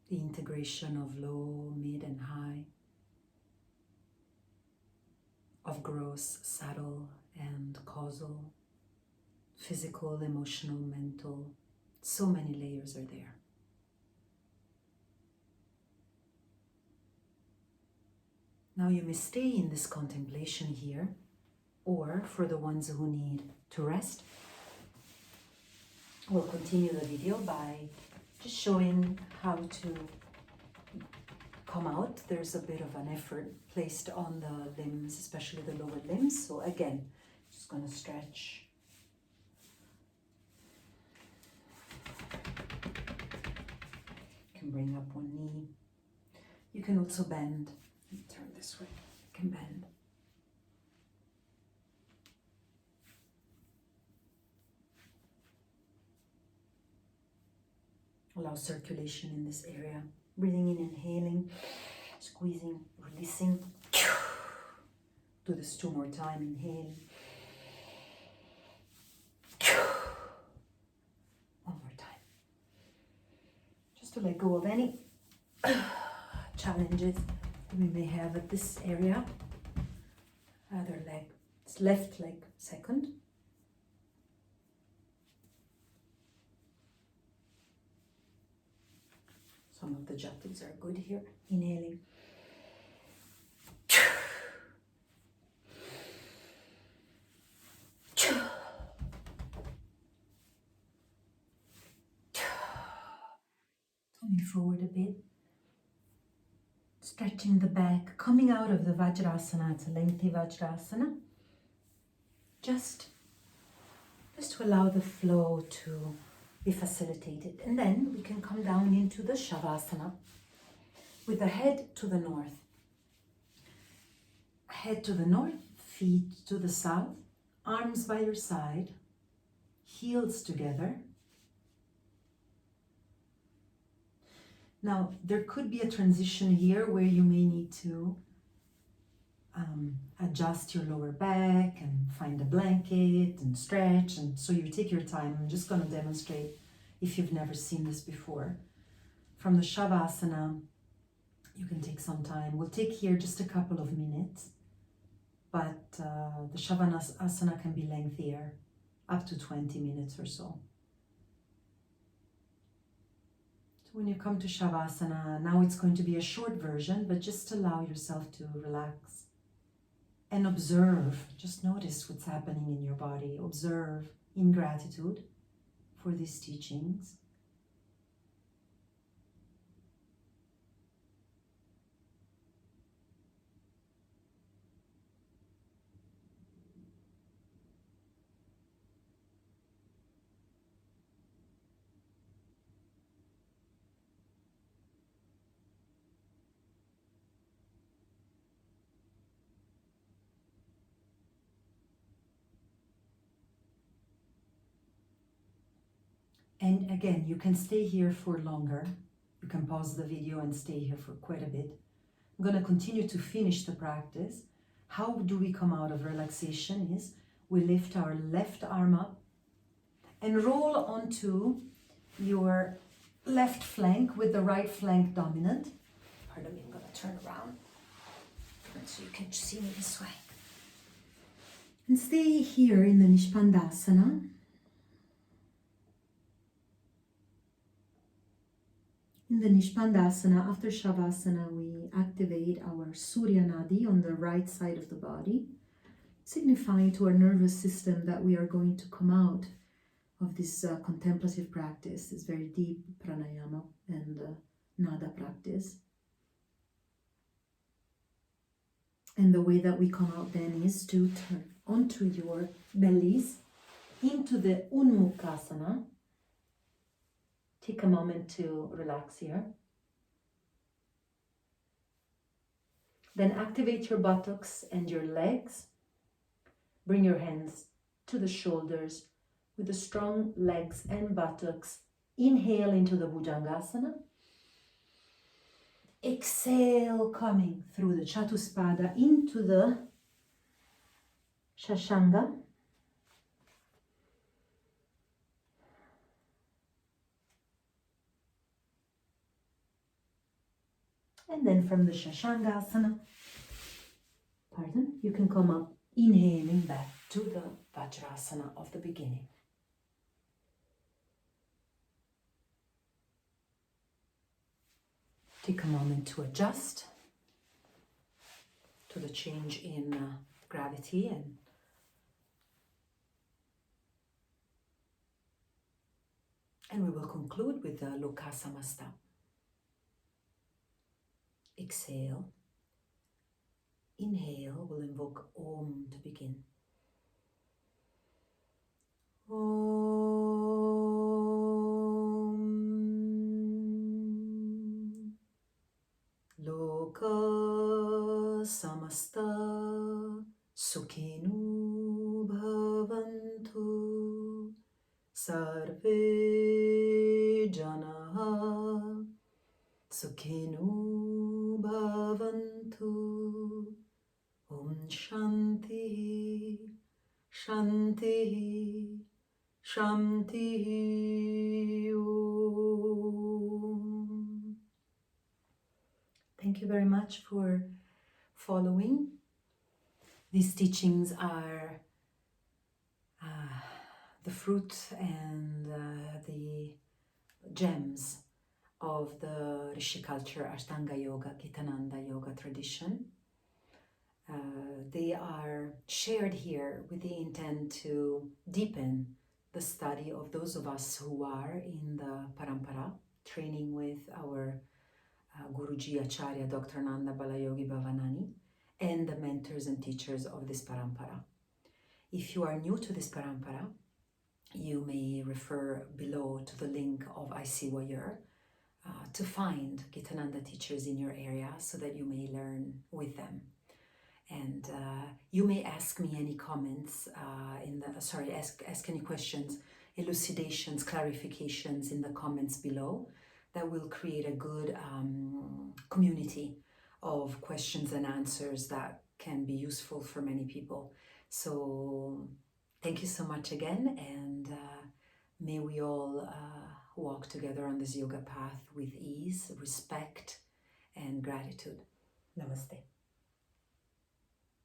The integration of low, mid, and high, of gross, subtle, and causal, physical, emotional, mental. So many layers are there. Now you may stay in this contemplation here, or for the ones who need to rest, we'll continue the video by just showing how to come out. There's a bit of an effort placed on the limbs, especially the lower limbs. So again, just going to stretch. You can bring up one knee. You can also bend. Turn this way. You can bend. Allow circulation in this area. Breathing in, inhaling, squeezing, releasing. Do this 2 more times. Inhale. 1 more time. Just to let go of any challenges we may have at this area. Other leg, it's left leg second. Some of the jatis are good here. Inhaling. Coming forward a bit. Stretching the back, coming out of the Vajrasana. It's a lengthy Vajrasana. Just to allow the flow to be facilitated. And then we can come down into the Shavasana with the head to the north. Head to the north, feet to the south, arms by your side, heels together. Now, there could be a transition here where you may need to adjust your lower back and find a blanket and stretch. And so you take your time. I'm just going to demonstrate if you've never seen this before. From the Shavasana, you can take some time. We'll take here just a couple of minutes, but the Shavasana can be lengthier, up to 20 minutes or so. When you come to Shavasana, now it's going to be a short version, but just allow yourself to relax and observe. Just notice what's happening in your body. Observe in gratitude for these teachings. And again, you can stay here for longer. You can pause the video and stay here for quite a bit. I'm going to continue to finish the practice. How do we come out of relaxation is we lift our left arm up and roll onto your left flank with the right flank dominant. Pardon me, I'm going to turn around so you can see me this way. And stay here in the Nishpandasana. In the Nishpandasana, after Shavasana, we activate our Surya Nadi on the right side of the body, signifying to our nervous system that we are going to come out of this contemplative practice, this very deep Pranayama and Nada practice. And the way that we come out then is to turn onto your bellies into the Unmukhasana. Take a moment to relax here. Then activate your buttocks and your legs. Bring your hands to the shoulders with the strong legs and buttocks. Inhale into the Bhujangasana. Exhale, coming through the Chatuspada into the Shashanga. And then from the Shashangasana, you can come up, inhaling back to the Vajrasana of the beginning. Take a moment to adjust to the change in gravity and we will conclude with the Lokasamasta. Exhale. Inhale, we'll invoke Om to begin. Om. Loka samasta sukhinu bhavantu sarve jana Sukhino bhavantu. Om Shanti, Shanti, Shanti Om. Thank you very much for following. These teachings are the fruit and the gems of the Rishi culture Ashtanga Yoga, Gitananda Yoga tradition. They are shared here with the intent to deepen the study of those of us who are in the Parampara, training with our Guruji Acharya Dr. Nanda Balayogi Bhavanani, and the mentors and teachers of this Parampara. If you are new to this Parampara, you may refer below to the link of I See Warrior to find Gitananda teachers in your area so that you may learn with them. And you may ask me any comments ask any questions, elucidations, clarifications in the comments below. That will create a good community of questions and answers that can be useful for many people. So thank you so much again, and may we all walk together on this yoga path with ease, respect, and gratitude. Namaste.